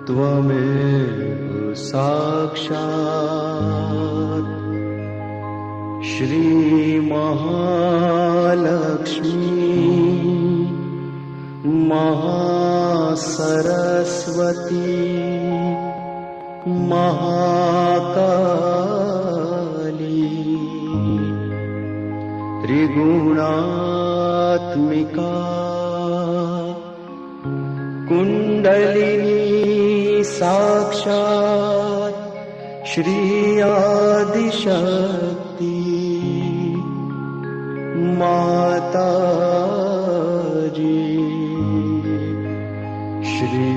त्वमेव साक्षात् श्री महालक्ष्मी महासरस्वती महाकाली त्रिगुणात्मिका कुंडलिनी साक्षात् श्री आदिशक्ति माताजी श्री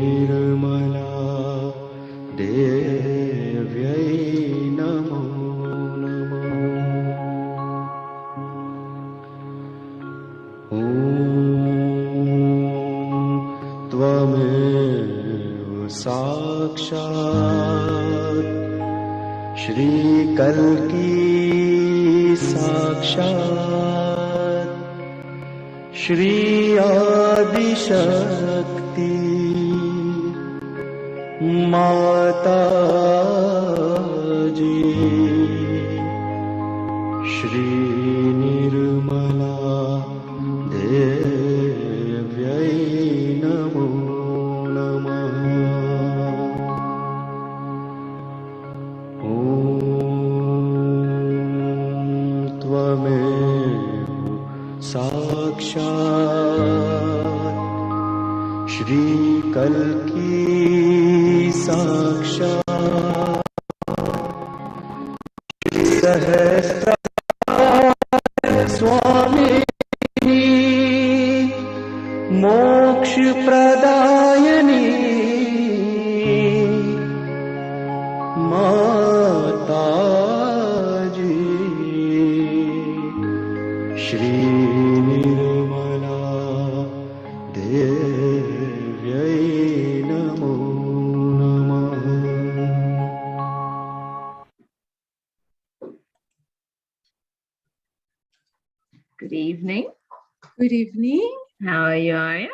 निर्मला देव्यै नमो नमः। ॐ त्वमेव साक्षात् श्री कल्की साक्षात् श्री आदिशक्ति माताजी श्री निर्मला देव्यै नमो नमः। ॐ त्वमेव साक्षात् श्री कल्की साक्षात् सहस्र स्वामिनी मोक्ष प्रदायिनी माताजी श्री निर्मला देव्यै नमो नमः। Good evening. Good evening. How are you, Arya?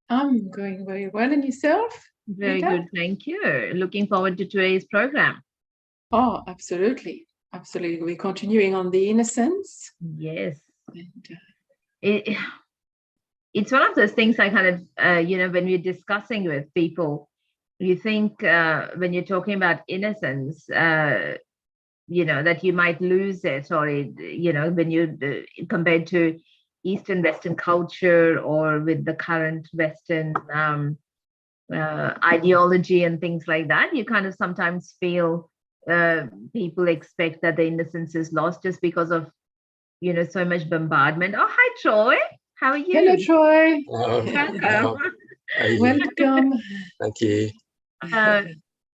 I'm going very well. And yourself? Very Rita? good, thank you. Looking forward to today's program. Oh, absolutely. Absolutely. We're continuing on the innocence. Yes. And, It's one of those things I kind of, when we're discussing with people, you think when you're talking about innocence, that you might lose it, or, when you compared to Eastern Western culture or with the current Western ideology and things like that, you kind of sometimes feel people expect that the innocence is lost just because of, so much bombardment. Oh, hi, Troy. How are you? hello, Troy. Welcome. Welcome. Thank you.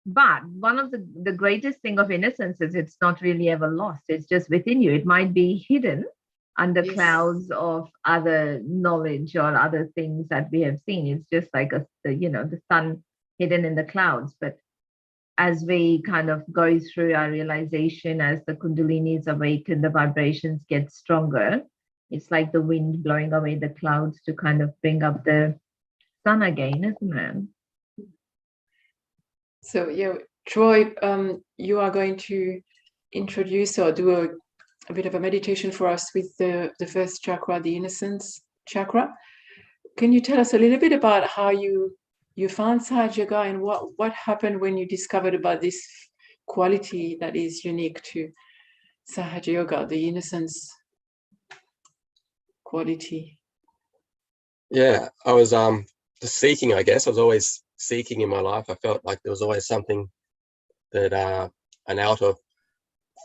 But one of the greatest thing of innocence is it's not really ever lost. It's just within you. It might be hidden under Yes. clouds of other knowledge or other things that we have seen. It's just like the sun hidden in the clouds. But as we kind of go through our realization, as the kundalinis awaken, the vibrations get stronger. It's like the wind blowing away the clouds to kind of bring up the sun again, isn't it? So, yeah, Troy, you are going to introduce or do a bit of a meditation for us with the first chakra, the innocence chakra. Can you tell us a little bit about how you found Sahaja Yoga and what happened when you discovered about this quality that is unique to Sahaja Yoga, the innocence quality? Yeah, I was just seeking, I guess. I was always seeking in my life. I felt like there was always something that an outer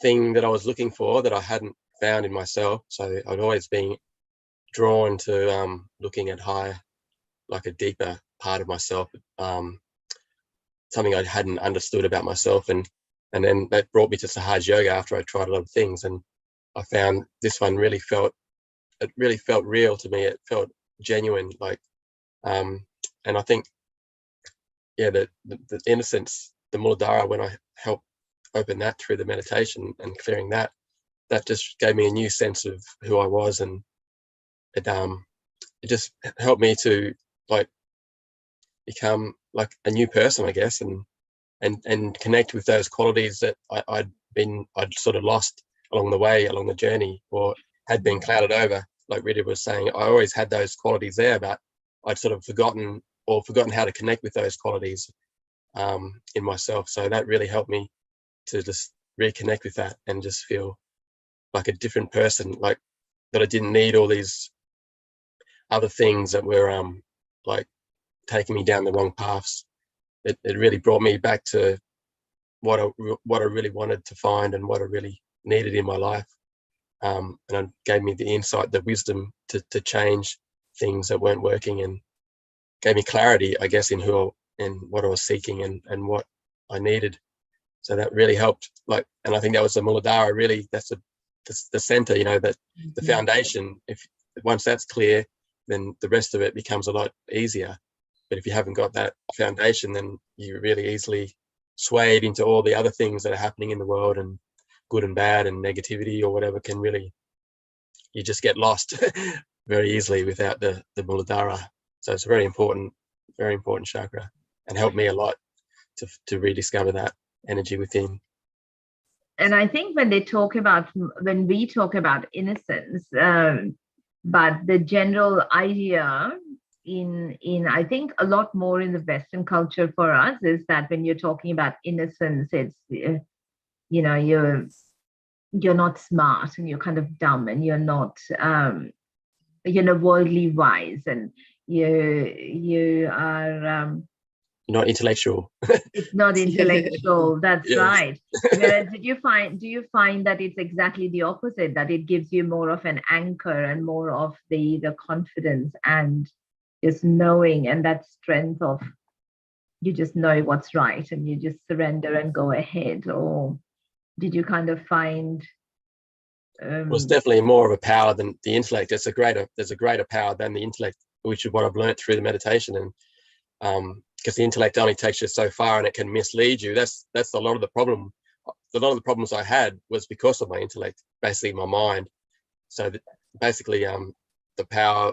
thing that I was looking for that I hadn't found in myself. So I'd always been drawn to looking at higher, like a deeper part of myself, something I hadn't understood about myself. And then that brought me to Sahaja Yoga after I tried a lot of things. And I found this one really felt real to me. It felt genuine, like, and I think, yeah, the innocence the Mooladhara, when I helped open that through the meditation and clearing that, that just gave me a new sense of who I was, and it just helped me to like become like a new person, I guess, and connect with those qualities that I'd sort of lost along the way, along the journey, or had been clouded over. Like Rita was saying, I always had those qualities there, but I'd sort of forgotten how to connect with those qualities in myself. So that really helped me to just reconnect with that and just feel like a different person, like that I didn't need all these other things that were like taking me down the wrong paths. It really brought me back to what I really wanted to find and what I really needed in my life. And it gave me the insight, the wisdom to change things that weren't working, and gave me clarity, I guess, in what I was seeking and what I needed. So that really helped. Like, and I think that was the Mooladhara. Really, that's the center. You know, that the foundation. If once that's clear, then the rest of it becomes a lot easier. But if you haven't got that foundation, then you're really easily swayed into all the other things that are happening in the world, and good and bad and negativity or whatever can really, you just get lost very easily without the Mooladhara. So it's a very important chakra, and helped me a lot to rediscover that energy within. And I think when we talk about innocence, but the general idea in I think a lot more in the Western culture for us is that when you're talking about innocence, it's you're not smart, and you're kind of dumb, and you're not worldly wise, and you are You're not intellectual. It's not intellectual. That's Yes. right. Whereas do you find that it's exactly the opposite, that it gives you more of an anchor and more of the confidence and just knowing, and that strength of you just know what's right and you just surrender and go ahead? Or did you kind of find Well, it's definitely more of a power than the intellect. There's a greater power than the intellect, which is what I've learned through the meditation. And because the intellect only takes you so far, and it can mislead you. That's a lot of the problem. A lot of the problems I had was because of my intellect, basically my mind. So basically, the power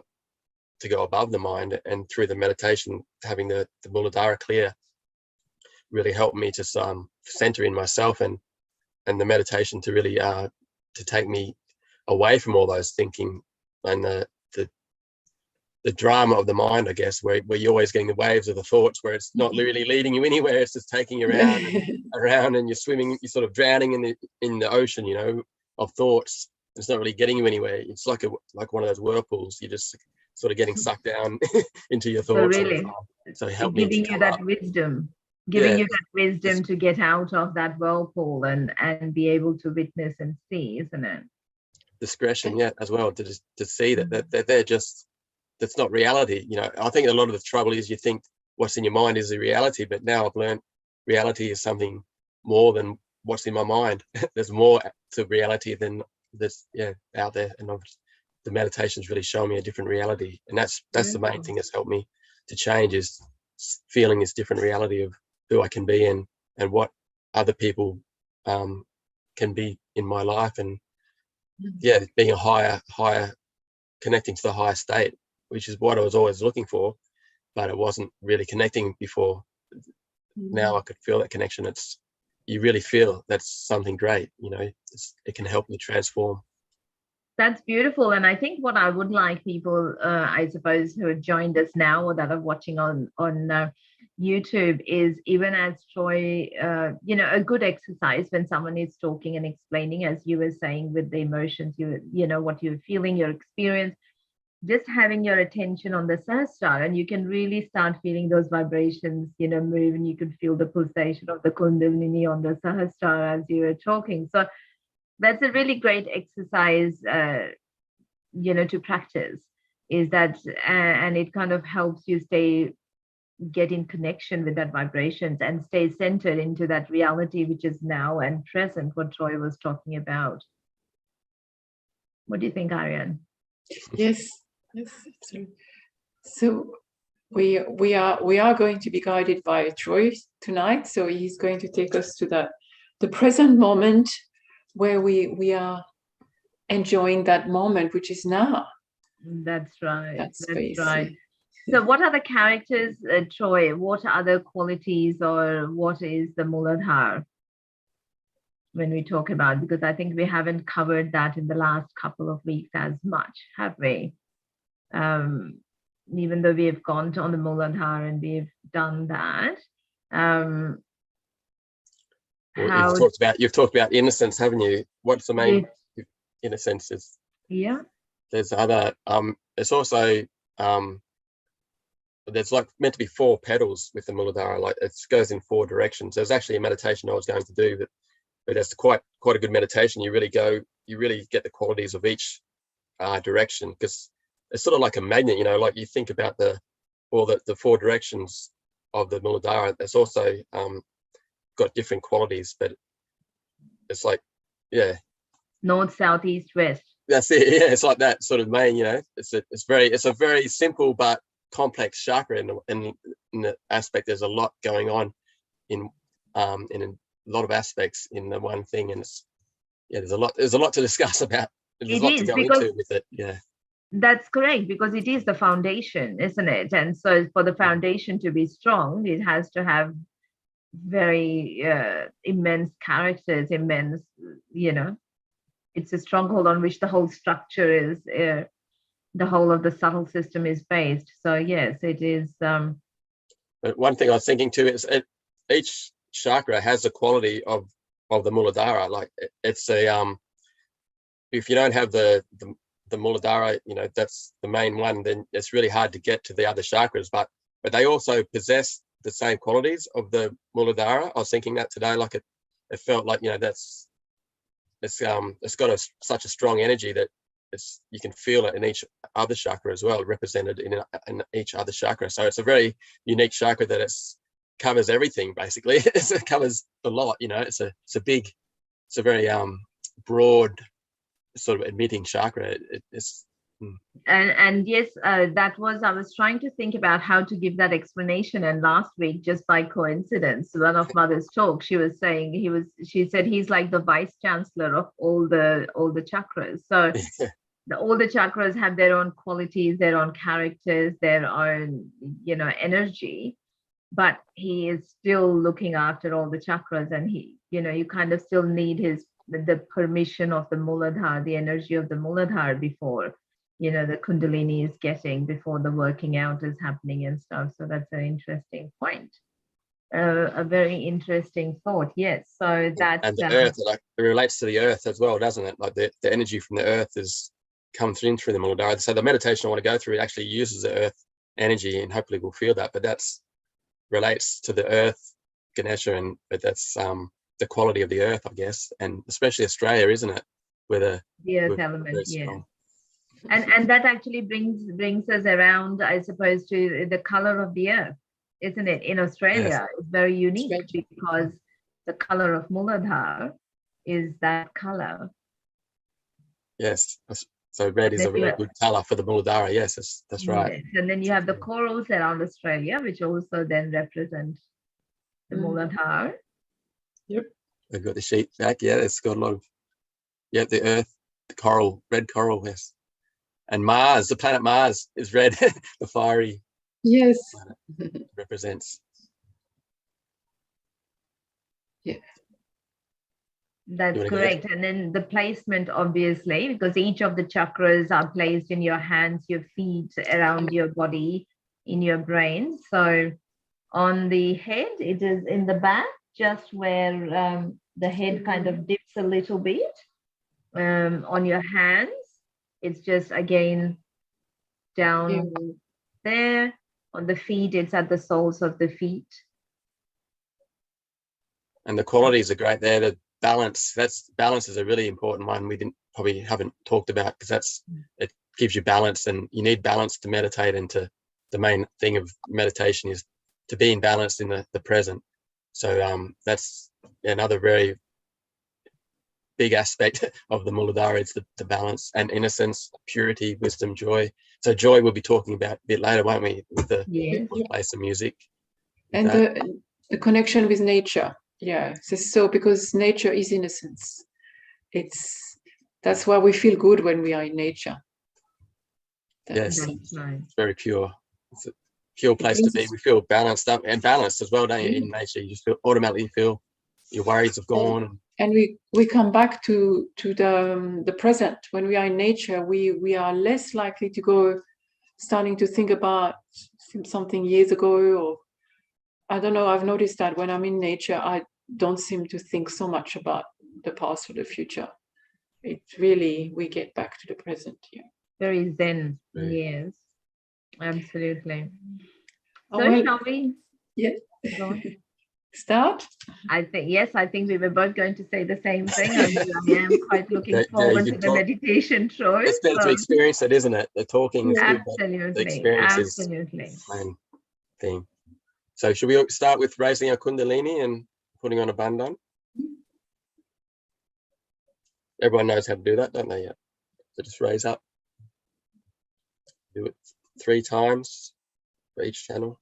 to go above the mind, and through the meditation, having the Mooladhara clear, really helped me to center in myself, and the meditation to really to take me away from all those thinking and the drama of the mind, I guess, where you're always getting the waves of the thoughts, where it's not really leading you anywhere. It's just taking you around and around, and you're swimming, you're sort of drowning in the ocean, of thoughts. It's not really getting you anywhere. It's like one of those whirlpools. You're just sort of getting sucked down into your thoughts. So really, so help me giving you that wisdom, to get out of that whirlpool and be able to witness and see, isn't it? Discretion, yeah, as well, to see that they're just, that's not reality. I think a lot of the trouble is you think what's in your mind is the reality, but now I've learned reality is something more than what's in my mind. There's more to reality than this, out there. And the meditation's really shown me a different reality, and that's the main thing that's helped me to change, is feeling this different reality of who I can be and what other people can be in my life, and being a higher connecting to the higher state, which is what I was always looking for, but it wasn't really connecting before. Now I could feel that connection. You really feel that's something great, it can help you transform. That's beautiful. And I think what I would like people, I suppose, who have joined us now or that are watching on YouTube, is even as Troy, a good exercise when someone is talking and explaining, as you were saying, with the emotions, what you're feeling, your experience, just having your attention on the Sahasrara, and you can really start feeling those vibrations, move, and you could feel the pulsation of the Kundalini on the Sahasrara as you were talking. So that's a really great exercise, to practice, is that, and it kind of helps you get in connection with that vibrations and stay centered into that reality, which is now and present, what Troy was talking about. What do you think, Ariane? Yes, absolutely. So we are going to be guided by Troy tonight. So he's going to take us to the present moment where we are enjoying that moment, which is now. That's right. That's right. So what are the characters, Troy? What are the qualities, or what is the Mooladhara when we talk about? Because I think we haven't covered that in the last couple of weeks as much, have we? Even though we have gone on the Mooladhara and we've done that. You've talked about innocence, haven't you? What's the main innocence is? Yeah. There's other. It's also there's like meant to be 4 petals with the Mooladhara. Like it goes in 4 directions. There's actually a meditation I was going to do, but it's quite a good meditation. You really get the qualities of each direction, because it's sort of like a magnet, you know, like you think about the 4 directions of the Mooladhara. It's also got different qualities, but it's like, yeah, north, south, east, west. That's it. Yeah, it's like that sort of main, you know. It's a very simple but complex chakra in the aspect. There's a lot going on in a lot of aspects in the one thing, and there's a lot to discuss about. There's a lot to go into with it. Yeah. That's correct, because it is the foundation, isn't it? And so for the foundation to be strong, it has to have very immense characters, immense, you know, it's a stronghold on which the whole structure is, the whole of the subtle system is based. So yes, it is. But one thing I was thinking too is each chakra has the quality of the Mooladhara. Like it's a if you don't have the Mooladhara, you know, that's the main one, then it's really hard to get to the other chakras. But they also possess the same qualities of the Mooladhara. I was thinking that today, like it felt like, you know, it's got such a strong energy that you can feel it in each other chakra as well, represented in each other chakra. So it's a very unique chakra that covers everything basically. It covers a lot, you know. It's a very broad sort of emitting chakra. And yes, that was, I was trying to think about how to give that explanation, and last week, just by coincidence, one of Mother's talk, she was saying she said he's like the vice chancellor of all the chakras. So all the chakras have their own qualities, their own characters, their own, you know, energy, but he is still looking after all the chakras, and he, you know, you kind of still need the permission of the Mooladhara, the energy of the Mooladhara before, you know, the Kundalini is getting, before the working out is happening and stuff. So that's an interesting point. A very interesting thought. Yes. So that's, and the earth, like, it relates to the earth as well, doesn't it? Like the energy from the earth comes in through the Mooladhara. So the meditation I want to go through, it actually uses the earth energy, and hopefully we'll feel that. But that's relates to the earth, Ganesha, but that's the quality of the earth, I guess, and especially Australia, isn't it? Where the earth element, yeah. And that actually brings us around, I suppose, to the color of the earth, isn't it? In Australia, yes. It's very unique because the color of Mooladhara is that color. Yes, so red is a really good color for the Mooladhara. Yes, that's right. Yes. And then you have the corals around Australia, which also then represent the Mooladhara. Yep. They've got the sheep back. Yeah, it's got a lot of, the earth, the coral, red coral, yes. And Mars, the planet Mars is red, the fiery. Yes. Planet represents. Yeah. That's correct. And then the placement, obviously, because each of the chakras are placed in your hands, your feet, around your body, in your brain. So on the head, it is in the back, just where the head kind of dips a little bit. On your hands, it's just again down there. On the feet, it's at the soles of the feet. And the qualities are great there. The balance, balance is a really important one. We probably haven't talked about, because it gives you balance, and you need balance to meditate. And the main thing of meditation is to be in balance in the present. So that's another very big aspect of the Mooladhara. It's the balance and innocence, purity, wisdom, joy. So joy we'll be talking about a bit later, won't we? With the Yes. we'll play some music. And the connection with nature. Yeah. So because nature is innocence. That's why we feel good when we are in nature. Yes, That's right. it's very pure. It's a pure place to be. We feel balanced up and balanced as well, don't you? In nature, you just automatically feel your worries have gone. And we come back to the present. When we are in nature, we are less likely to go starting to think about something years ago, or I don't know. I've noticed that when I'm in nature, I don't seem to think so much about the past or the future. It's really, we get back to the present here. Very zen. Right. Yes, absolutely. Oh, So well, shall we yeah. go on? Start? I think we were both going to say the same thing. I am quite looking Yeah, forward you to can the talk. meditation choice. It's better to experience it, isn't it? The talking is good, but the Absolutely, experience is absolutely. the main thing. So should we start with raising our Kundalini and putting on a bandhan? Everyone knows how to do that, don't they? Yeah. So just raise up. Do it 3 times for each channel.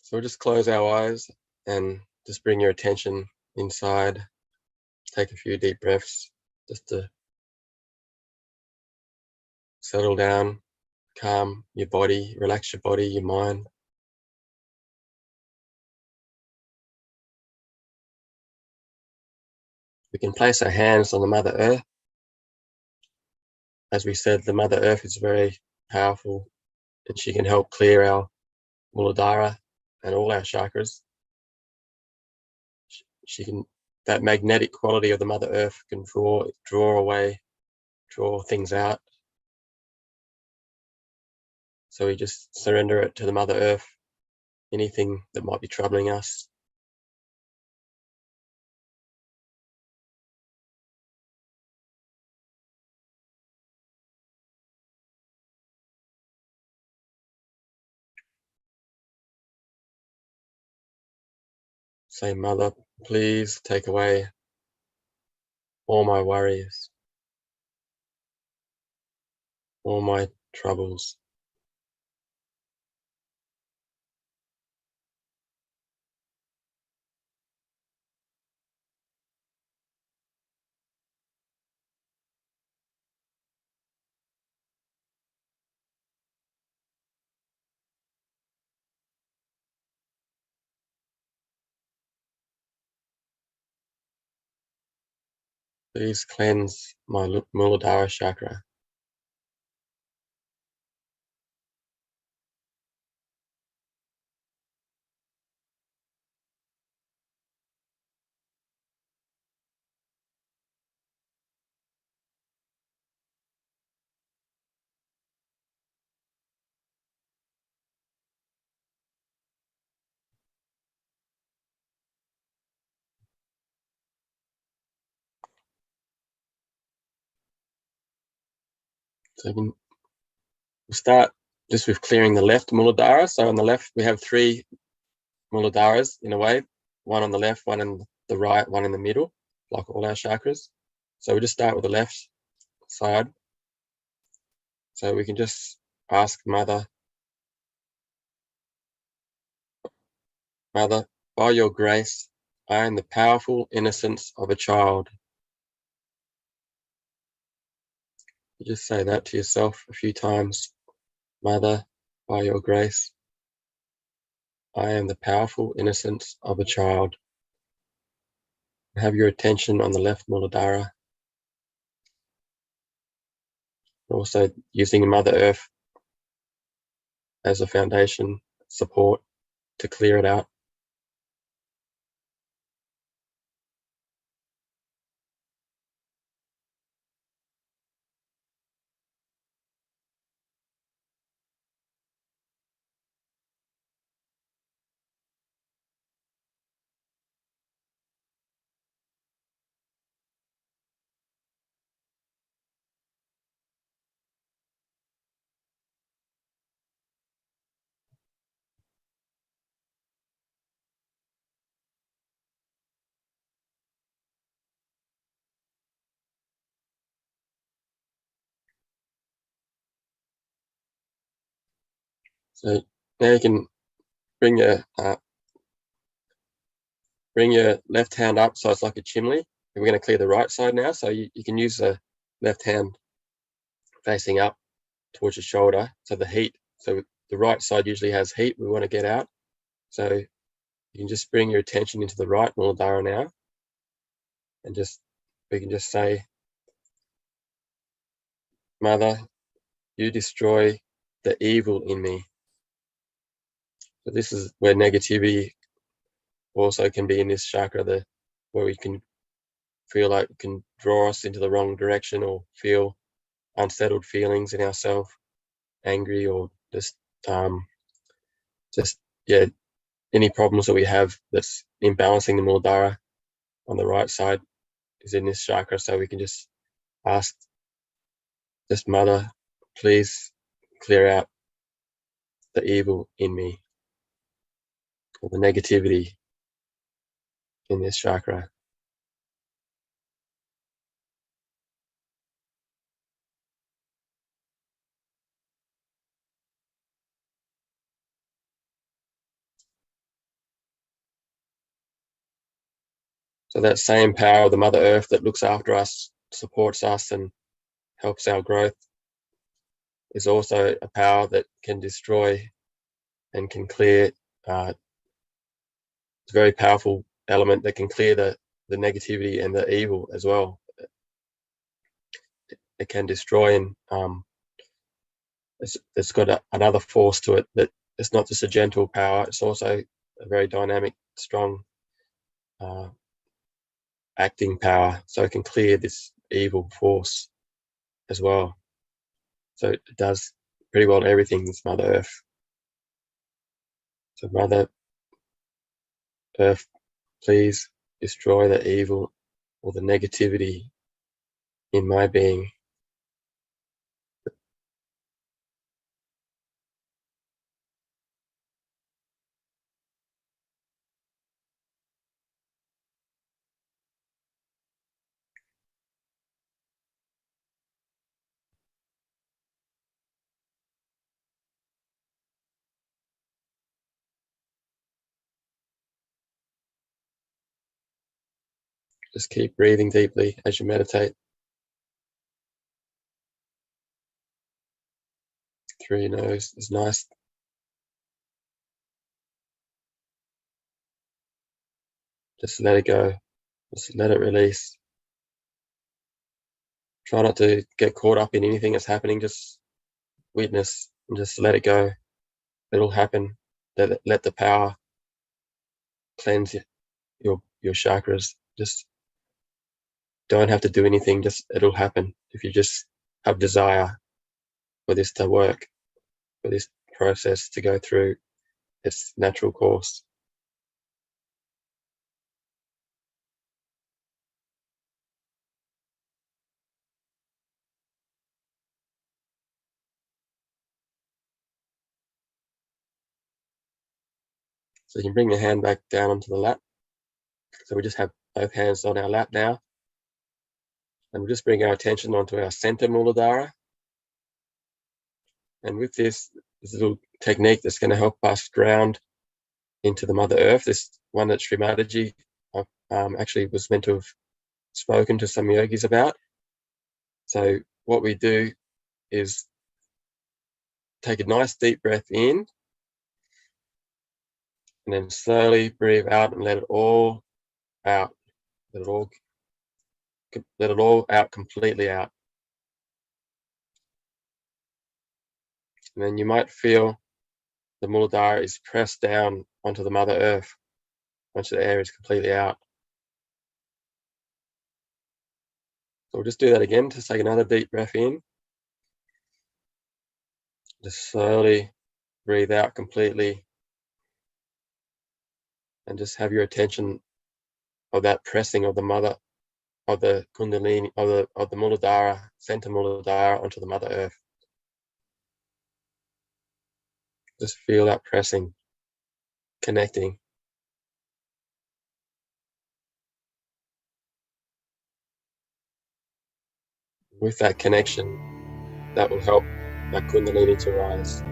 So we'll just close our eyes and just bring your attention inside. Take a few deep breaths just to settle down, calm your body, relax your body, your mind. We can place our hands on the Mother Earth. As we said, the Mother Earth is very powerful, and she can help clear our Mooladhara and all our chakras. She can, that magnetic quality of the Mother Earth can draw things out. So we just surrender it to the Mother Earth, anything that might be troubling us. Say, Mother, please take away all my worries, all my troubles. Please cleanse my Mooladhara chakra. So we'll start just with clearing the left Mooladhara. So on the left, we have 3 Mooladharas in a way, one on the left, one on the right, one in the middle, like all our chakras. So we just start with the left side. So we can just ask Mother, Mother, by your grace, I am the powerful innocence of a child. You just say that to yourself a few times. Mother, by your grace, I am the powerful innocence of a child. Have your attention on the left Mooladhara. Also using Mother Earth as a foundation support to clear it out. So now you can bring your left hand up so it's like a chimney. And we're going to clear the right side now. So you can use the left hand facing up towards your shoulder. So the heat, so the right side usually has heat we want to get out. So you can just bring your attention into the right Mooladhara now. And we can just say, Mother, you destroy the evil in me. So this is where negativity also can be in this chakra, where we can feel like it can draw us into the wrong direction or feel unsettled feelings in ourselves, angry, or just any problems that we have that's imbalancing the Mooladhara on the right side is in this chakra. So we can just ask this Mother, please clear out the evil in me, or the negativity in this chakra. So that same power of the Mother Earth that looks after us, supports us, and helps our growth is also a power that can destroy and can clear. It's a very powerful element that can clear the negativity and the evil as well. It can destroy, and it's got another force to it, that it's not just a gentle power, it's also a very dynamic, strong acting power. So it can clear this evil force as well. So it does pretty well everything, this Mother Earth. So Mother Earth, please destroy the evil or the negativity in my being. Just keep breathing deeply as you meditate through your nose. It's nice. Just let it go. Just let it release. Try not to get caught up in anything that's happening. Just witness and just let it go. It'll happen. Let the power cleanse your chakras. Just don't have to do anything. Just it'll happen if you just have desire for this to work, for this process to go through its natural course. So you can bring your hand back down onto the lap. So we just have both hands on our lap now. And we'll just bring our attention onto our center Mooladhara. And with this little technique that's going to help us ground into the Mother Earth, this one that Shri Mataji actually was meant to have spoken to some yogis about. So what we do is take a nice deep breath in, and then slowly breathe out and let it all out. Let it all out, completely out. And then you might feel the Mooladhara is pressed down onto the Mother Earth once the air is completely out. So we'll just do that again. Just take another deep breath in. Just slowly breathe out completely. And just have your attention of that pressing of the Mother, of the Kundalini, of the Mooladhara, center Mooladhara onto the Mother Earth. Just feel that pressing, connecting. With that connection, that will help that Kundalini to rise.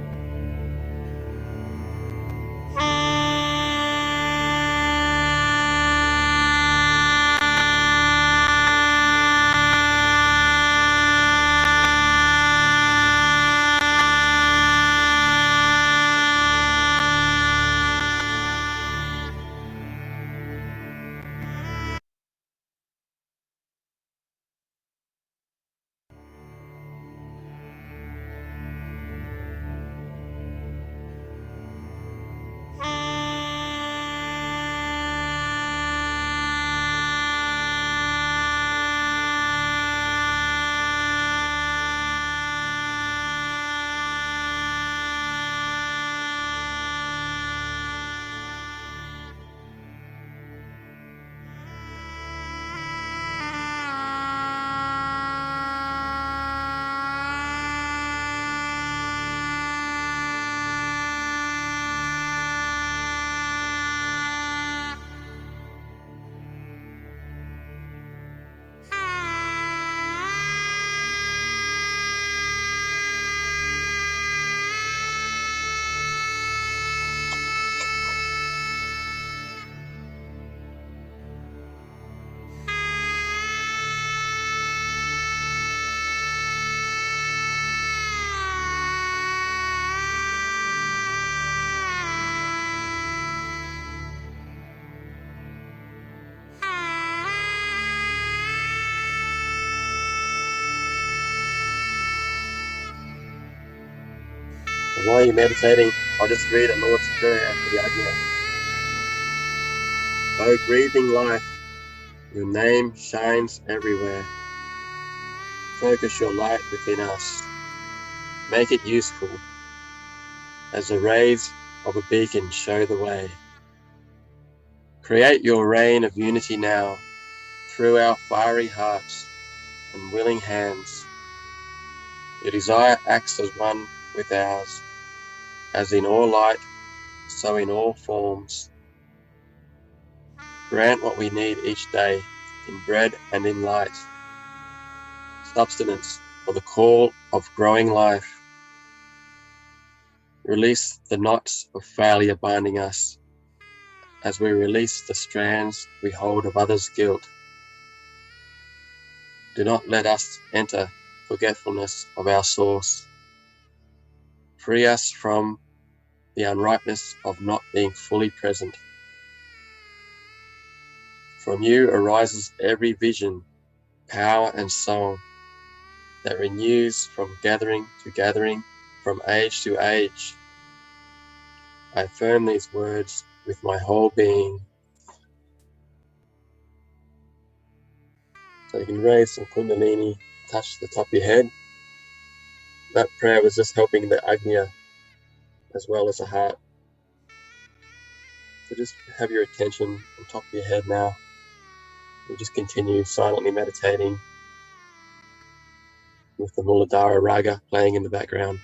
While you're meditating, I'll just read a Lord's Prayer for the Ajna. O breathing life, your name shines everywhere. Focus your light within us. Make it useful, as the rays of a beacon show the way. Create your reign of unity now, through our fiery hearts and willing hands. Your desire acts as one with ours, as in all light, so in all forms. Grant what we need each day, in bread and in light, sustenance for the call of growing life. Release the knots of failure binding us, as we release the strands we hold of others' guilt. Do not let us enter forgetfulness of our source. Free us from the unrightness of not being fully present. From you arises every vision, power and song that renews from gathering to gathering, from age to age. I affirm these words with my whole being. So you can raise some Kundalini, touch the top of your head. That prayer was just helping the Agnya as well as the heart. So just have your attention on top of your head now. We'll just continue silently meditating with the Mooladhara raga playing in the background.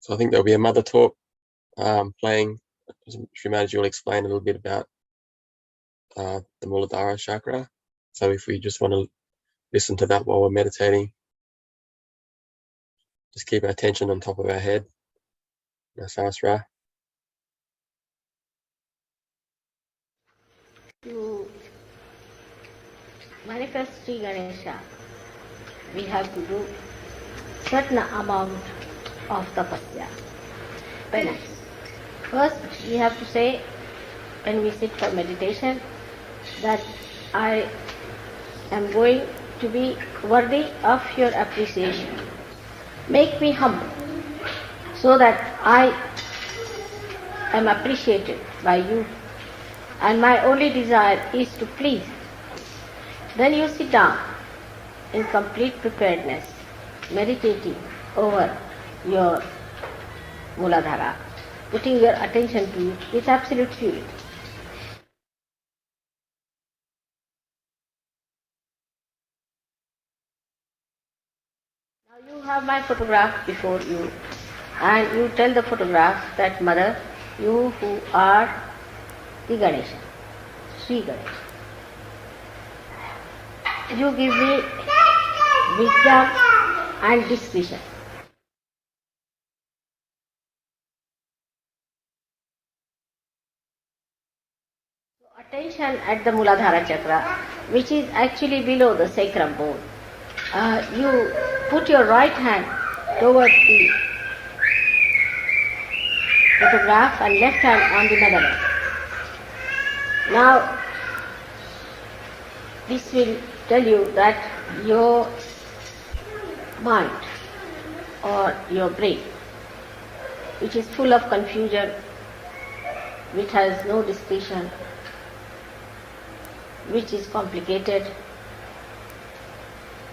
So I think there'll be a mother talk playing. Shri Mataji will explain a little bit about the Mooladhara chakra. So if we just want to listen to that while we're meditating, just keep our attention on top of our head. Sahasra. To manifest Sri Ganesha, we have to do certain amount of tapasya, penance. First, we have to say, when we sit for meditation, that I am going to be worthy of your appreciation. Make me humble, so that I am appreciated by you, and my only desire is to please. Then you sit down in complete preparedness, meditating over your Mooladhara, putting your attention to it with absolute purity. Now you have my photograph before you, and you tell the photograph that, Mother, you who are the Ganesha, Sri Ganesha, you give me wisdom and discretion. So attention at the Mooladhara chakra, which is actually below the sacrum bone. You put your right hand towards the photograph and left hand on the mother. Now, this will tell you that your mind or your brain, which is full of confusion, which has no discretion, which is complicated,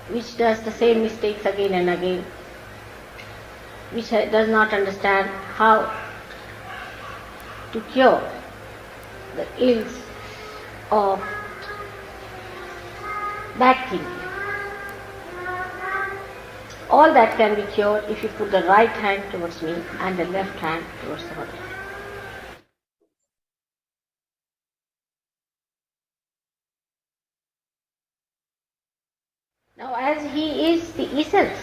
which does the same mistakes again and again, which does not understand how to cure the ills of bad thinking. All that can be cured if you put the right hand towards me and the left hand towards the body. Now, as he is the essence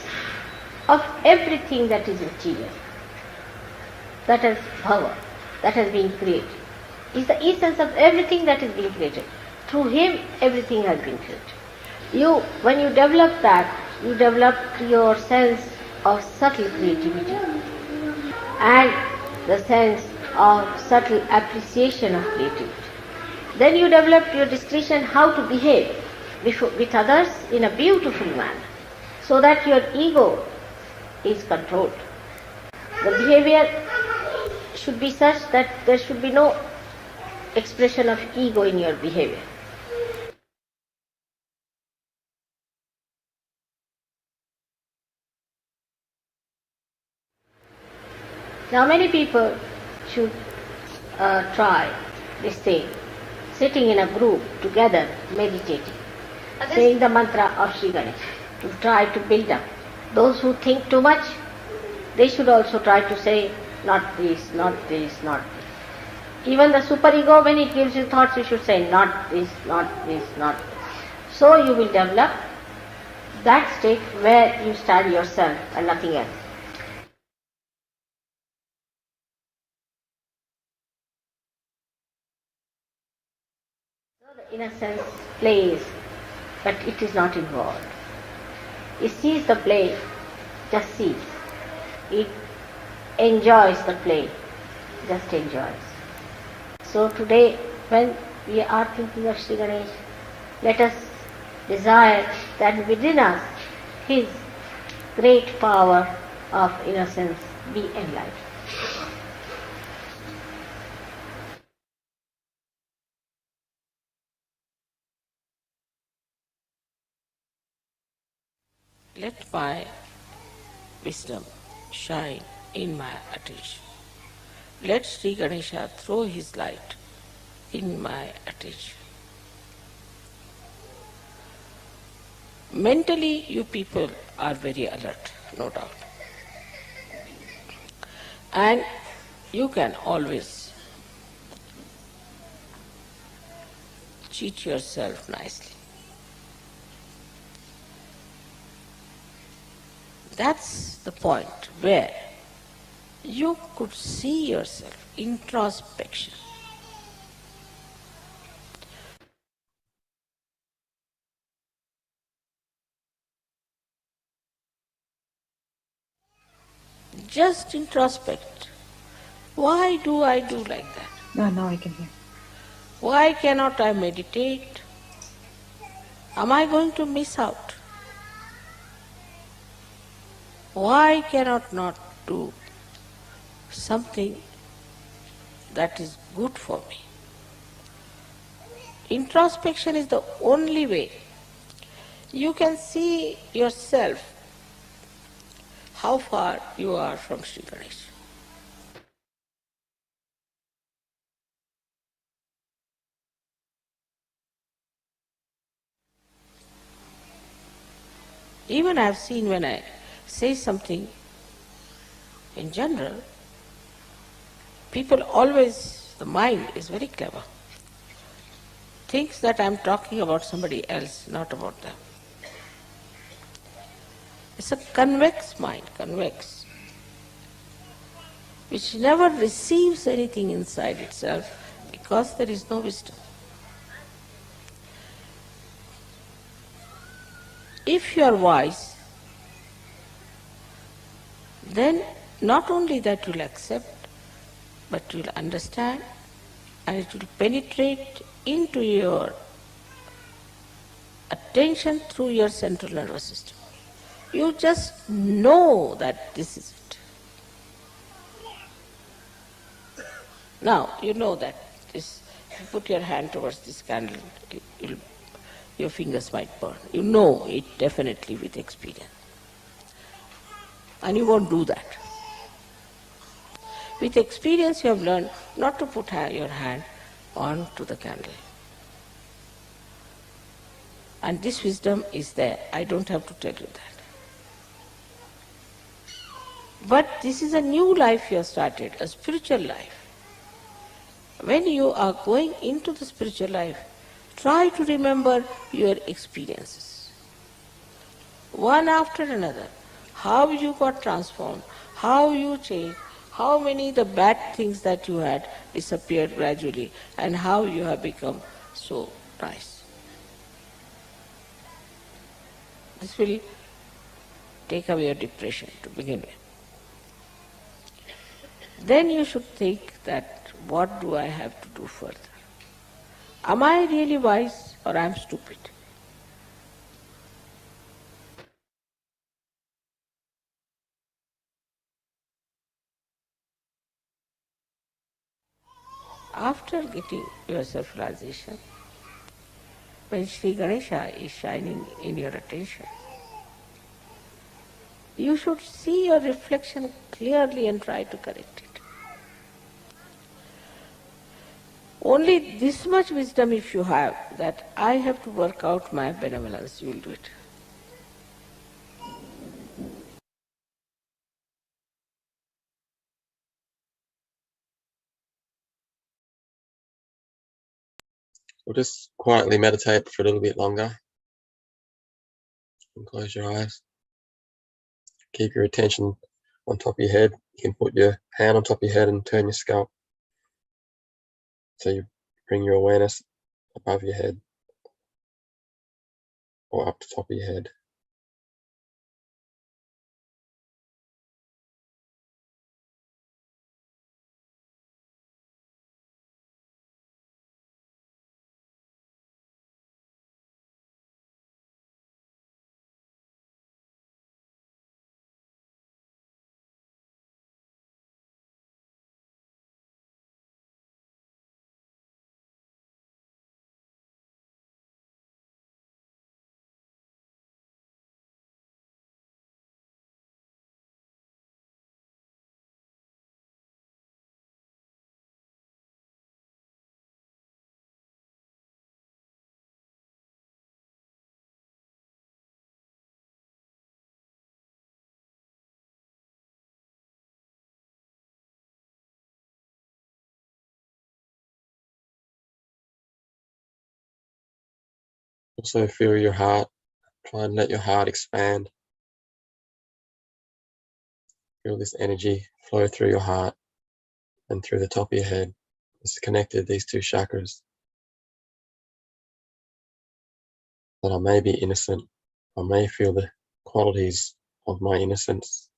of everything that is material, that has power, that has been created, is the essence of everything that is being created. Through him, everything has been created. When you develop that, you develop your sense of subtle creativity and the sense of subtle appreciation of creativity. Then you develop your discretion how to behave with others in a beautiful manner, so that your ego is controlled. The behavior should be such that there should be no expression of ego in your behavior. Now many people should try this thing, sitting in a group together, meditating, saying the mantra of Sri Ganesha, to try to build up. Those who think too much, they should also try to say, not this, not this, not this. Even the superego, when it gives you thoughts, you should say, not this, not this, not this. So you will develop that state where you study yourself and nothing else. So the innocence plays, but it is not involved. It sees the play, just sees. It enjoys the play, just enjoys. So today, when we are thinking of Sri Ganesh, let us desire that within us his great power of innocence be enlightened. Let my wisdom shine in my attention. Let Sri Ganesha throw his light in my attention. Mentally, you people are very alert, no doubt. And you can always cheat yourself nicely. That's the point where you could see yourself, introspection. Just introspect. Why do I do like that? No, now I can hear. Why cannot I meditate? Am I going to miss out? Why cannot not do something that is good for me? Introspection is the only way you can see yourself, how far you are from Sri Ganesha. Even I have seen when I say something in general, people always, the mind is very clever, thinks that I am talking about somebody else, not about them. It's a convex mind, convex, which never receives anything inside itself because there is no wisdom. If you are wise, then not only that you will accept, but you will understand, and it will penetrate into your attention through your central nervous system. You just know that this is it. Now, you know that this, if you put your hand towards this candle, your fingers might burn. You know it definitely with experience. And you won't do that. With experience you have learned not to put your hand onto the candle. And this wisdom is there. I don't have to tell you that. But this is a new life you have started, a spiritual life. When you are going into the spiritual life, try to remember your experiences. One after another. How you got transformed, how you changed, how many the bad things that you had disappeared gradually, and how you have become so nice. This will take away your depression to begin with. Then you should think that what do I have to do further? Am I really wise or I am stupid? After getting your self-realization, when Sri Ganesha is shining in your attention, you should see your reflection clearly and try to correct it. Only this much wisdom if you have, that I have to work out my benevolence, you will do it. We'll just quietly meditate for a little bit longer. And close your eyes. Keep your attention on top of your head. You can put your hand on top of your head and turn your scalp. So you bring your awareness above your head or up to top of your head. Also feel your heart. Try and let your heart expand. Feel this energy flow through your heart and through the top of your head. It's connected, these two chakras. That I may be innocent. I may feel the qualities of my innocence.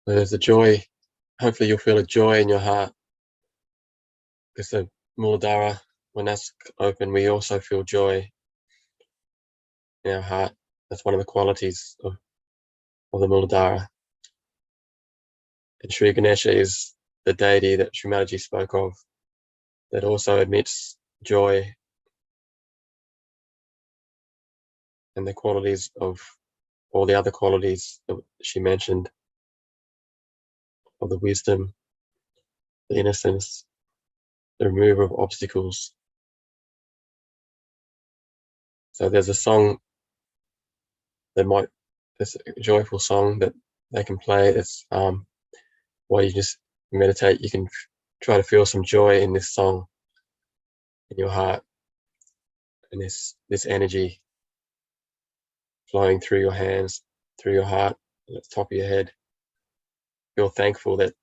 There's a joy. Hopefully you'll feel a joy in your heart. Because the Mooladhara, when that's open, we also feel joy in our heart. That's one of the qualities of the Mooladhara. And Shri Ganesha is the deity that Shri Mataji spoke of, that also admits joy and the qualities of all the other qualities that she mentioned, of the wisdom, the innocence, the removal of obstacles. So there's a song there's a joyful song that they can play. It's while you just meditate, you can try to feel some joy in this song in your heart, and this energy flowing through your hands, through your heart, at the top of your head. Feel thankful that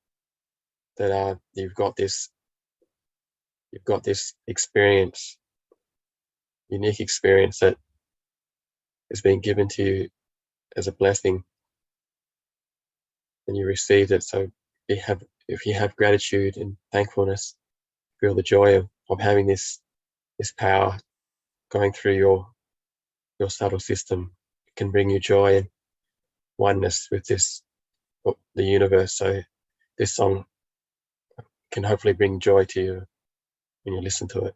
you've got this experience, unique experience that is being given to you as a blessing, and you received it. So if you have gratitude and thankfulness, feel the joy of having this power going through your subtle system. It can bring you joy and oneness with the universe. So this song can hopefully bring joy to you when you listen to it.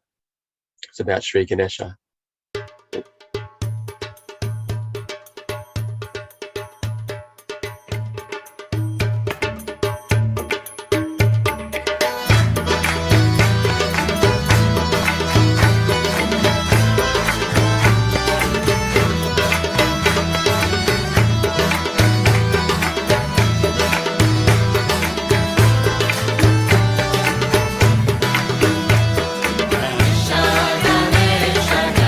It's about Shri Ganesha. Ganesha, Ganesha,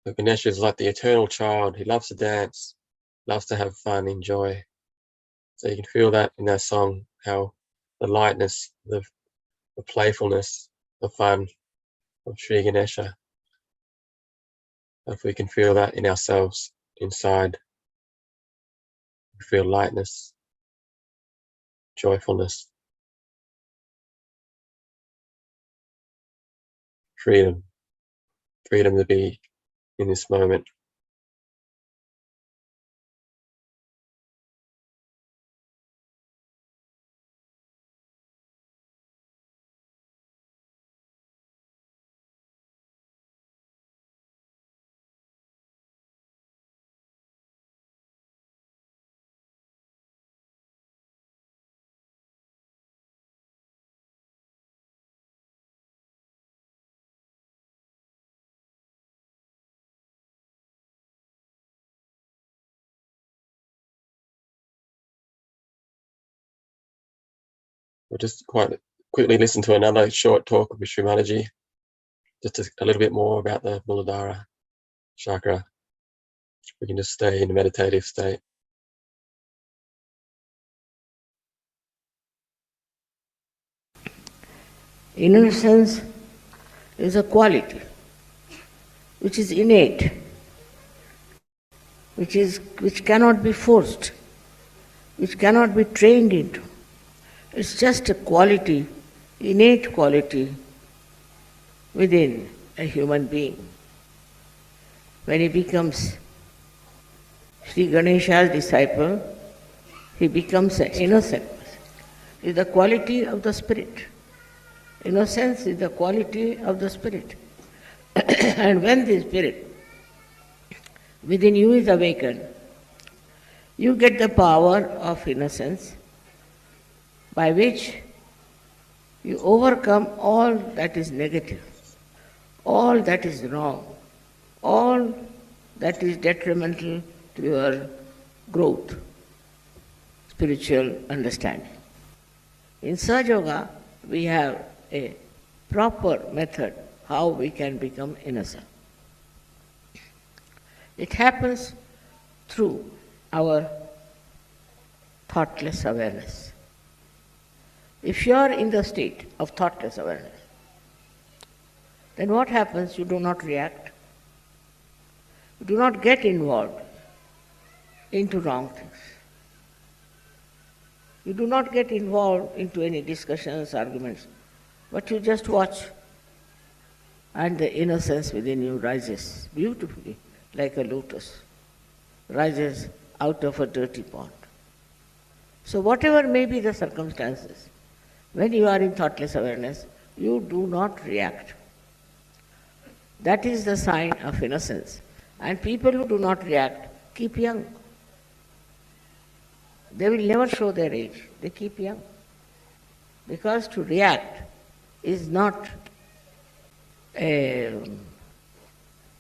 So Ganesha is like the eternal child. He loves to dance, loves to have fun, enjoy. So you can feel that in that song, how the lightness, the playfulness, the fun of Shri Ganesha. If we can feel that in ourselves, inside, we feel lightness, joyfulness, freedom, freedom to be in this moment. We'll just quite quickly listen to another short talk of Shri Mataji, just a little bit more about the Mooladhara chakra. We can just stay in a meditative state. Innocence is a quality which is innate, which cannot be forced, which cannot be trained into. It's just a quality, innate quality within a human being. When he becomes Sri Ganesha's disciple, he becomes an innocent person. It's the quality of the spirit. Innocence is the quality of the spirit. And when the spirit within you is awakened, you get the power of innocence by which you overcome all that is negative, all that is wrong, all that is detrimental to your growth, spiritual understanding. In Sahaja Yoga, we have a proper method how we can become innocent. It happens through our thoughtless awareness. If you are in the state of thoughtless awareness, then what happens? You do not react. You do not get involved into wrong things. You do not get involved into any discussions, arguments, but you just watch, and the innocence within you rises beautifully like a lotus, rises out of a dirty pond. So whatever may be the circumstances, when you are in thoughtless awareness, you do not react. That is the sign of innocence. And people who do not react keep young. They will never show their age. They keep young. Because to react is not a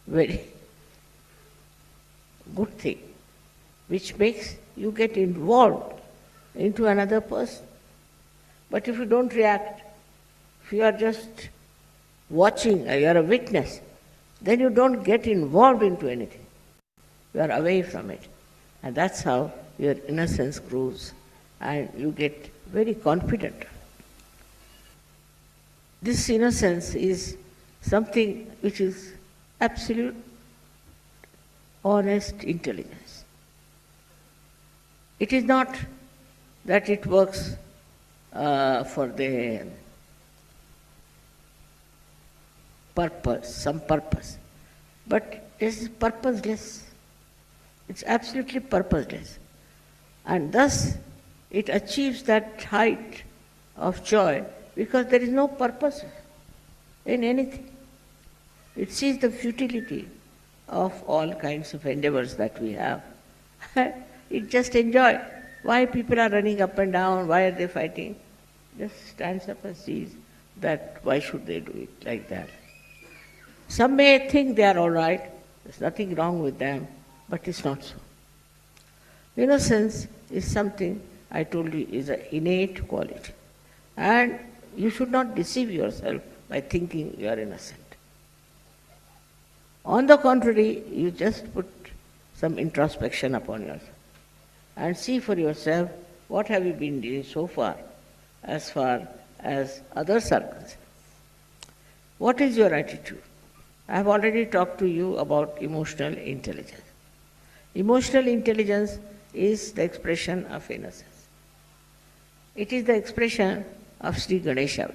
very good thing, which makes you get involved into another person. But if you don't react, if you are just watching, you are a witness, then you don't get involved into anything. You are away from it. And that's how your innocence grows and you get very confident. This innocence is something which is absolute, honest intelligence. It is not that it works for the purpose, some purpose, but it is purposeless. It's absolutely purposeless. And thus it achieves that height of joy because there is no purpose in anything. It sees the futility of all kinds of endeavors that we have. It just enjoys. Why people are running up and down, why are they fighting? Just stands up and sees that why should they do it like that. Some may think they are all right, there's nothing wrong with them, but it's not so. Innocence is something, I told you, is an innate quality. And you should not deceive yourself by thinking you are innocent. On the contrary, you just put some introspection upon yourself and see for yourself what have you been doing so far as others are concerned. What is your attitude? I have already talked to you about emotional intelligence. Emotional intelligence is the expression of innocence. It is the expression of Sri Ganesha.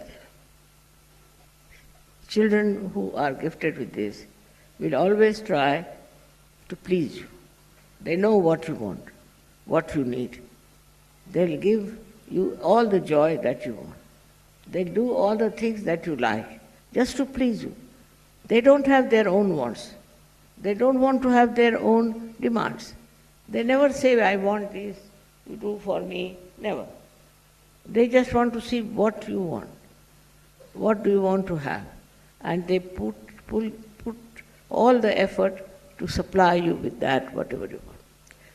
Children who are gifted with this will always try to please you. They know what you want, what you need. They'll give you all the joy that you want. They'll do all the things that you like just to please you. They don't have their own wants. They don't want to have their own demands. They never say, I want this, you do for me, never. They just want to see what you want. What do you want to have? And they put all the effort to supply you with that, whatever you want.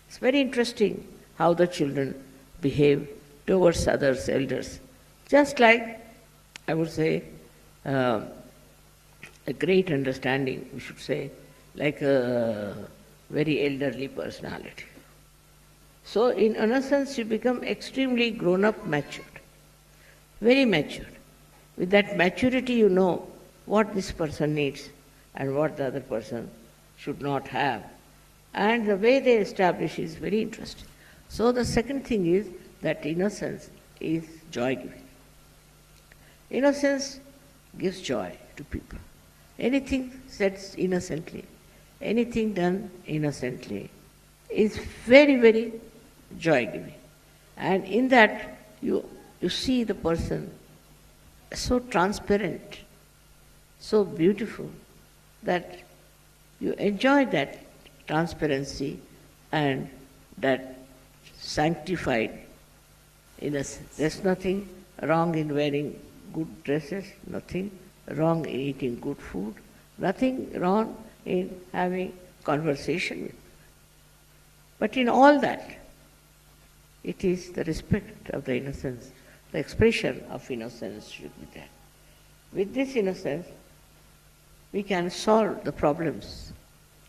It's very interesting how the children behave towards others, elders. Just like, I would say, a great understanding, we should say, like a very elderly personality. So in innocence, you become extremely grown-up, matured, very matured. With that maturity, you know what this person needs and what the other person should not have. And the way they establish is very interesting. So the second thing is that innocence is joy-giving. Innocence gives joy to people. Anything said innocently, anything done innocently is very, very joy-giving. And in that, you see the person so transparent, so beautiful, that you enjoy that transparency and that sanctified innocence. There's nothing wrong in wearing good dresses, nothing wrong in eating good food, nothing wrong in having conversation with. But in all that, it is the respect of the innocence, the expression of innocence should be there. With this innocence, we can solve the problems.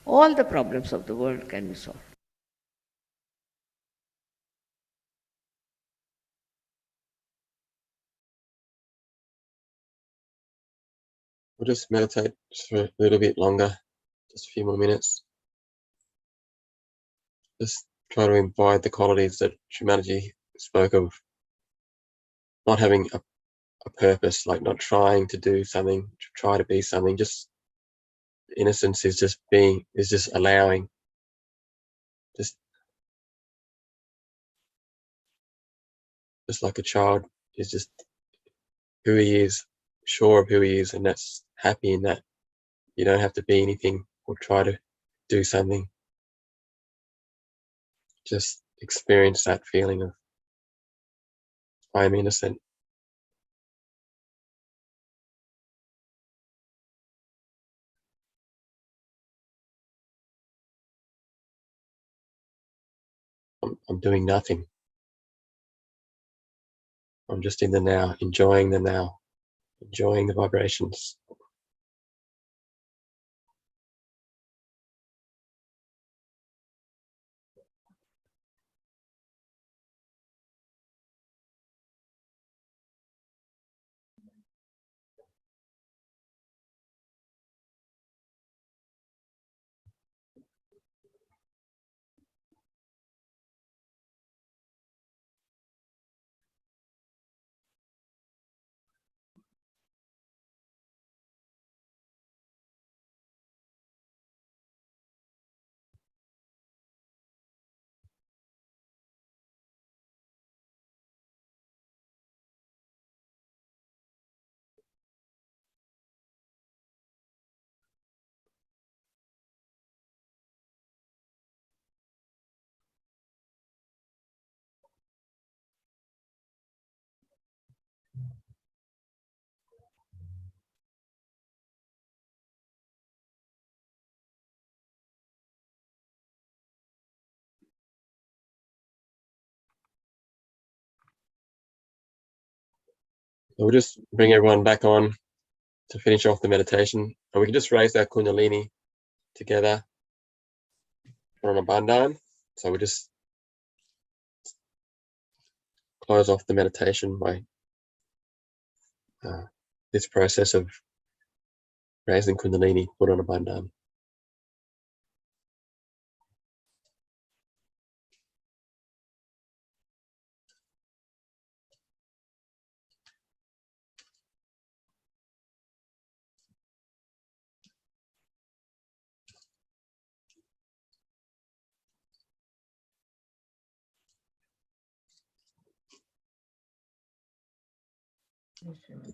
All the problems of the world can be solved. We'll just meditate for a little bit longer, just a few more minutes. Just try to embody the qualities that Shri Mataji spoke of. Not having a purpose, like not trying to do something, to try to be something. Just innocence is just being, is just allowing. Just like a child is just who he is, sure of who he is, and that's happy in that. You don't have to be anything or try to do something. Just experience that feeling of I am innocent. I'm doing nothing. I'm just in the now, enjoying the now, enjoying the vibrations. So we'll just bring everyone back on to finish off the meditation, and we can just raise our Kundalini together, put on a bandhan. So we just close off the meditation by this process of raising Kundalini, put on a bandhan.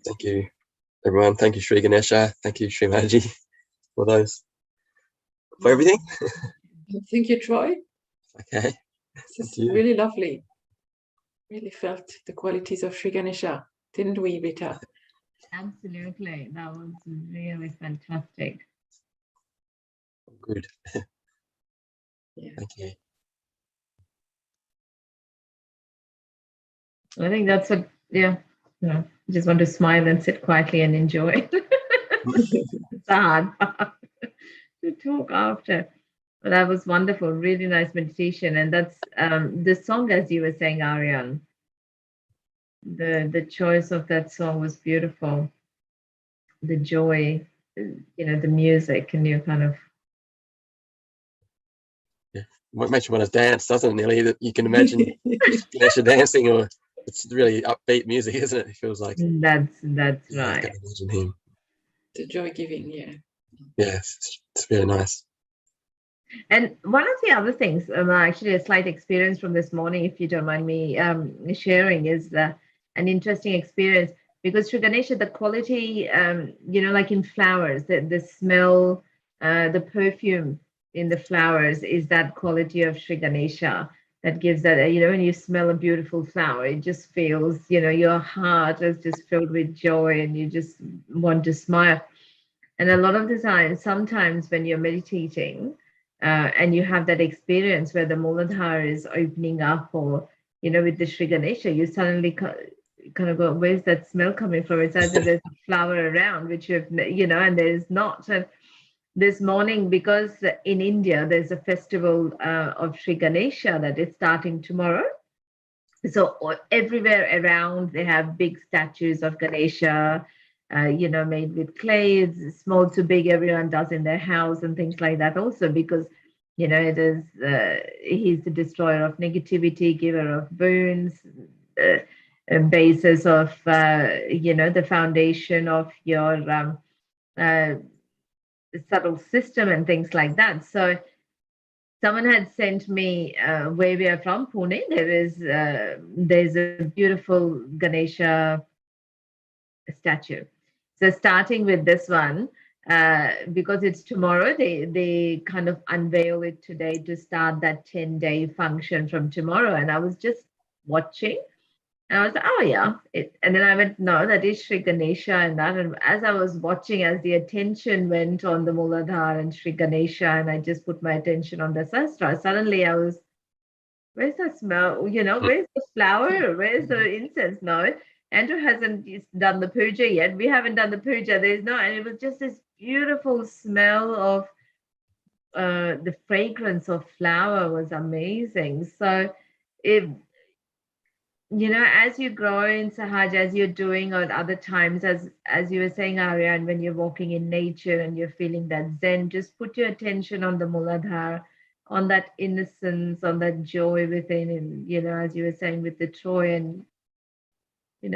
Thank you, everyone. Thank you, Shri Ganesha. Thank you, Shri Mataji, for everything. Thank you, Troy. Okay. This is really lovely. Really felt the qualities of Shri Ganesha, didn't we, Vita? Absolutely. That was really fantastic. Good. Yeah. Thank you. I think that's what, yeah. No, just want to smile and sit quietly and enjoy. It's a hard part to talk after. But that was wonderful, really nice meditation. And that's the song, as you were saying, Aryan. The choice of that song was beautiful. The joy, the music, and you kind of. Yeah. What makes you want to dance, doesn't it, Nelly? That you can imagine Ganesha dancing, or it's really upbeat music, isn't it? It feels like. That's Yeah, I right. can imagine him. The joy giving, yeah. Yes, it's really nice. And one of the other things, actually a slight experience from this morning, if you don't mind me sharing, is an interesting experience because Sri Ganesha, the quality, like in flowers, the smell, the perfume in the flowers is that quality of Sri Ganesha that gives that, when you smell a beautiful flower, it just feels, your heart is just filled with joy and you just want to smile. And a lot of the time, sometimes when you're meditating, and you have that experience where the Mooladhara is opening up, or with the Sri Ganesha, you suddenly kind of go, "Where's that smell coming from?" It's as if there's a flower around, which and there's not. And this morning, because in India there's a festival of Sri Ganesha that is starting tomorrow. So everywhere around they have big statues of Ganesha, made with clay. It's small to big, everyone does in their house and things like that also, because it is he's the destroyer of negativity, giver of boons, basis of the foundation of your subtle system and things like that. So someone had sent me where we are from, Pune. There's a beautiful Ganesha statue. So starting with this one, because it's tomorrow, they kind of unveil it today to start that 10-day function from tomorrow. And I was just watching, and I was like, oh yeah. And then I went, no, that is Sri Ganesha and that. And as I was watching, as the attention went on the Mooladhara and Sri Ganesha, and I just put my attention on the Sastra, suddenly I was, where's the smell? Where's the flower? Where's the incense? No, Andrew hasn't done the puja yet. We haven't done the puja. There's no, and it was just this beautiful smell of the fragrance of flower was amazing. So it, as you grow in Sahaja, as you're doing at other times, as you were saying, Aryan, when you're walking in nature and you're feeling that Zen, just put your attention on the Mooladhara, on that innocence, on that joy within, and as you were saying with the Troy, and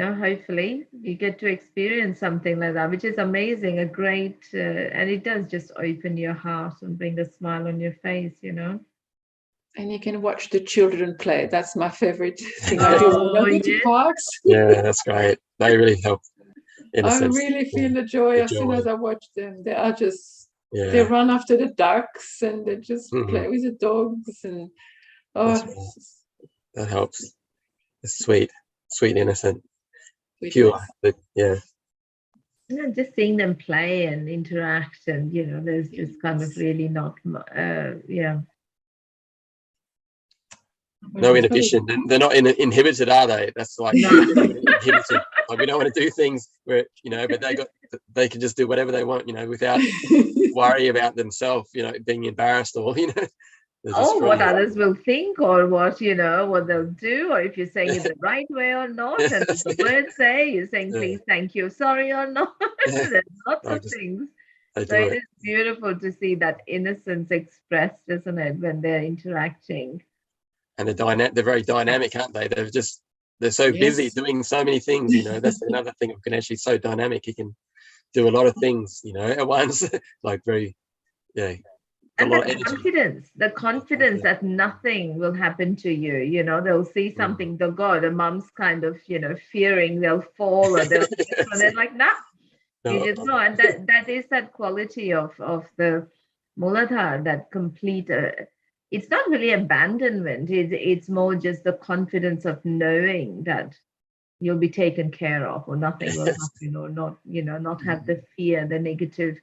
hopefully you get to experience something like that, which is amazing, a great, and it does just open your heart and bring a smile on your face, And you can watch the children play. That's my favorite thing I do when I go to parks. Yeah, that's great. They really help. I really feel the joy as soon as I watch them. They are just, they run after the ducks and they just play with the dogs. And that helps. It's sweet, innocent, pure. But, yeah. Just seeing them play and interact, and there's just kind of really not, no inhibition. They're not inhibited, are they? That's like inhibited. Like we don't want to do things where, but they can just do whatever they want, without worry about themselves, being embarrassed or, what others will think, or what they'll do, or if you're saying it the right way or not, and the words say you're saying please, thank you, sorry or not. There's lots of things. So it is beautiful to see that innocence expressed, isn't it, when they're interacting. And they're very dynamic, aren't they? They're so busy doing so many things, That's another thing of Ganesh. He's so dynamic. He can do a lot of things, at once. Like very, and the confidence that nothing will happen to you. They'll see something, they'll go, the mum's kind of, fearing they'll fall, or they'll and they're like, nah, you just go. And that is that quality of the Mooladhara, that complete, it's not really abandonment, it's more just the confidence of knowing that you'll be taken care of, or nothing will happen, or not, not have the fear, the negative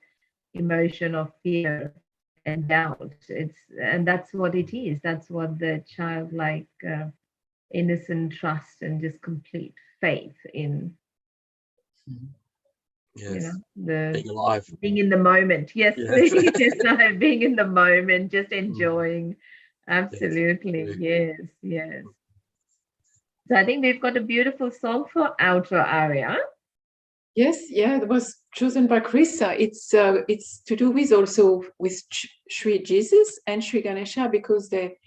emotion of fear and doubt. And that's what it is. That's what the childlike, innocent trust and just complete faith in, being alive, being in the moment. Yes, being in the moment, just enjoying. Absolutely, yes. So I think we've got a beautiful song for outro aria. Yes, it was chosen by Krista. It's to do with also with Shri Jesus and Shri Ganesha, because they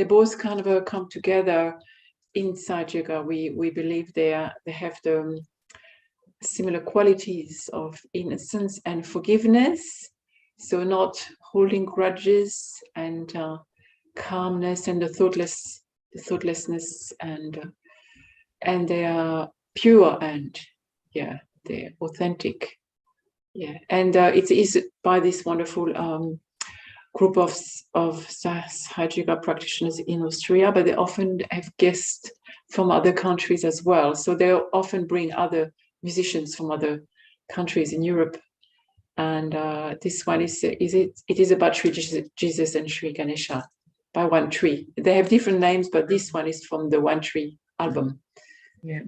both kind of come together inside yoga. We believe they have the similar qualities of innocence and forgiveness. So not holding grudges, and calmness, and the thoughtlessness, and they are pure, and they're authentic. And it is by this wonderful group of Sahaja Yoga practitioners in Austria, but they often have guests from other countries as well. So they often bring other musicians from other countries in Europe. And this one it is about Shri Jesus and Shri Ganesha by One Tree. They have different names, but this one is from the One Tree album. Yeah.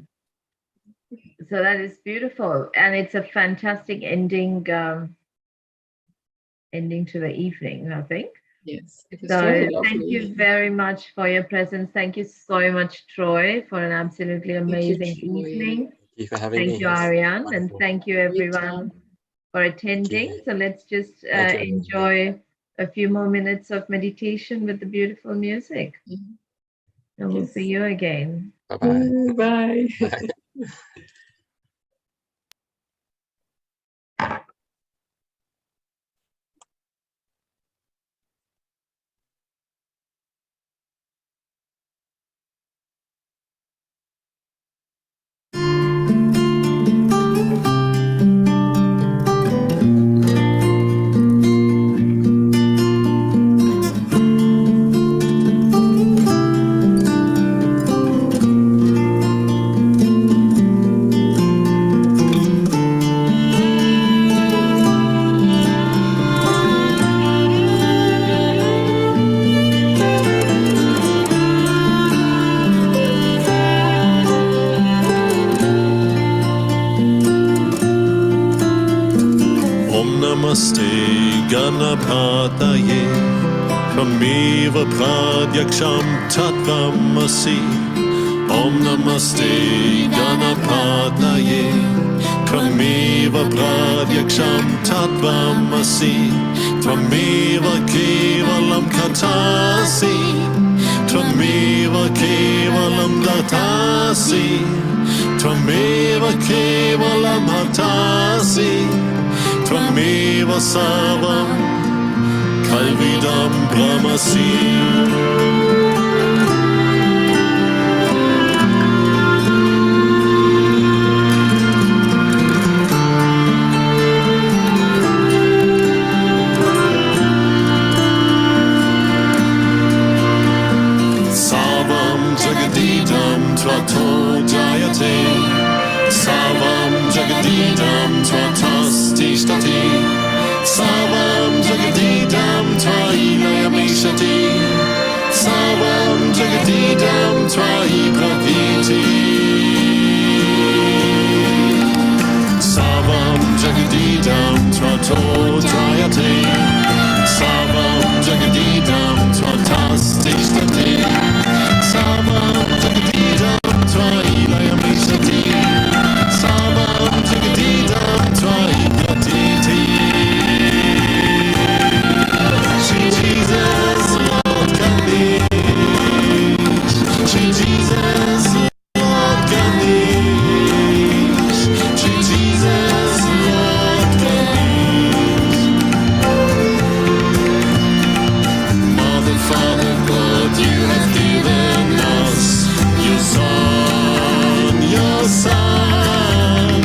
So that is beautiful, and it's a fantastic ending to the evening, I think. Yes. So thank you very much for your presence. Thank you so much, Troy, for an absolutely amazing evening. Thank you for having me. Thank you, Ariane, and thank you everyone for attending. So let's just enjoy a few more minutes of meditation with the beautiful music. And we'll see you again. Bye-bye. Bye. Bye. Ganapataye Tvameva Pradyaksham Tattvamasi Om Namaste Ganapataye Tvameva Pradyaksham Tattvamasi Tvameva Kevalam Katasi Tvameva Kevalam Datasi Tvameva Kevalam Hatasi Tvameva Savam Kalvidam Brahmasi. Savam Jagadidam Tvato Jayate Savam Jagadidam Tvatasti Shtati Savam Jagadidam Tvailayamishati Savam Jagadidam Tvai Prakriti Tato Jayate Savam Jagadidam Tvatastishtate Savam Jagadidam Tvailaya Mishati Savam Jagadidam Tvaigatiti Shri Jesus Lord Ganesh Shri Jesus Lord Ganesh Shri Jesus Lord Ganesh Mother, Father, God, you have given us your Son, your Son.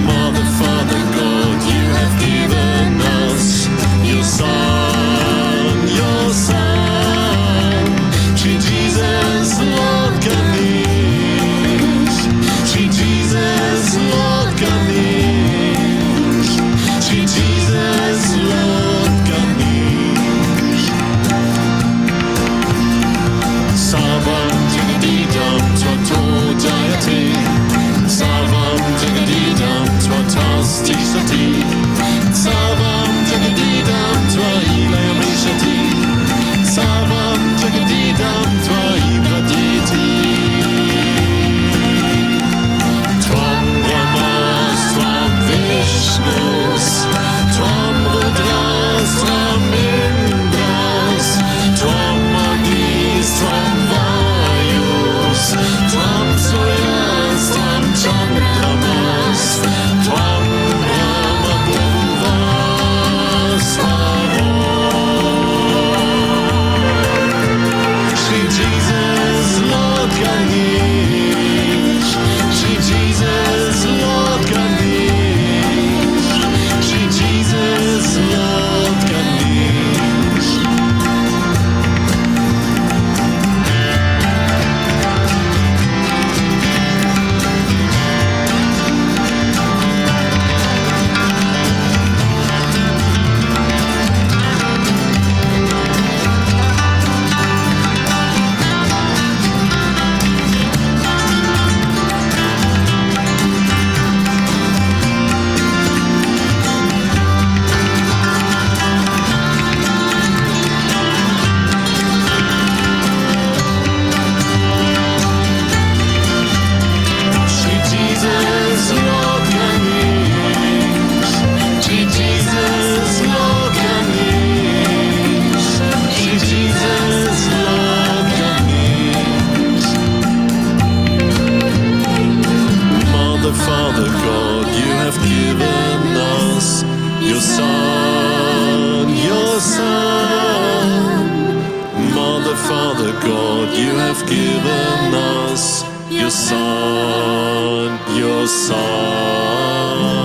Mother, Father, God, you have given us your Son, your Son. Shri Jesus, Lord Ganesh. Shri Jesus, Lord Ganesh. Shri Jesus, Lord Ganesh. Savam Jagadidam Tato Jayate Savam Jagadidam Tvatastishati Savam Jagadidam Tvailaya Mishati Savam Jagadidam Tvaibhaditi Tvam Brahmas Tvam Vishnus Tvam Rudras Tvam Indras Tvam Agnis Tvam Vayus Tvam Suryas Tvam Chandramas Tvam Brahma Bhuvas Shri Jesus Lord Ganesh Shri Jesus Lord Ganesh Shri Jesus Lord Ganesh Shri Jesus Lord Ganesh Shri Jesus Lord Ganesh Shri Jesus Lord Ganesh Mother, Father, God, you have given us your Son, your Son. Mother, Father, God, you have given us your Son, your Son.